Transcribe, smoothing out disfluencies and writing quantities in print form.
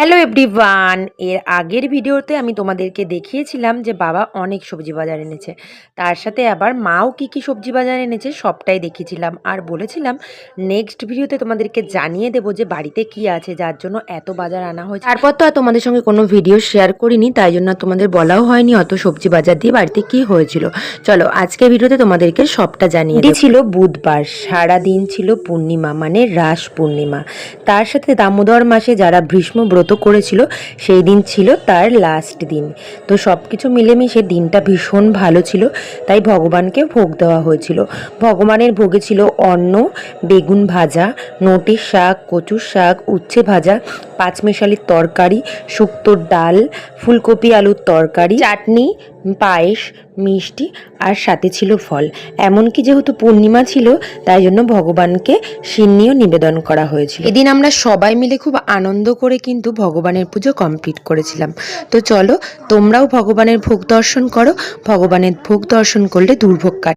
Hello everyone, এর আগের ভিডিওতে আমি তোমাদেরকে দেখিয়েছিলাম যে বাবা অনেক সবজি বাজার এনেছে। তার সাথে আবার মাও কি সবজি বাজার এনেছে সবটাই দেখিয়েছিলাম, আর বলেছিলাম নেক্সট ভিডিওতে তোমাদেরকে জানিয়ে দেবো যে বাড়িতে কি আছে যার জন্য এত বাজার আনা হয়েছে। তারপর তো আর তোমাদের সঙ্গে কোনো ভিডিও শেয়ার করিনি, তাই জন্য তোমাদের বলাও হয়নি অত সবজি বাজার দিয়ে বাড়িতে কি হয়েছিল। চলো আজকে ভিডিওতে তোমাদেরকে সবটা জানিয়ে দিই। ছিল বুধবার, সারাদিন ছিল পূর্ণিমা মানে রাস পূর্ণিমা। তার সাথে দামোদর মাসে যারা ভীষ্ম ব্রত করেছিল সেই দিন ছিল তার লাস্ট দিন। তো সব কিছু মিলেমিশে দিনটা ভীষণ ভালো ছিল, তাই ভগবানকে ভোগ দেওয়া হয়েছিল। ভগবানের ভোগে ছিল অন্ন, বেগুন ভাজা, নোটের শাক, কচুর শাক, উচ্ছে ভাজা, পাঁচমেশালির তরকারি, শুক্তোর ডাল, ফুলকপি আলুর তরকারি, চাটনি, পায়েস, মিষ্টি আর সাথে ছিল ফল। এমনকি যেহেতু পূর্ণিমা ছিল তাই জন্য ভগবানকে সিন্নিও নিবেদন করা হয়েছিল। এদিন আমরা সবাই মিলে খুব আনন্দ করে কিন্তু ভগবানের পুজো কমপ্লিট করেছিলাম। তো চলো তোমরাও ভগবানের ভোগ দর্শন করো। ভগবানের ভোগ দর্শন করলে দুর্ভোগ কাটে।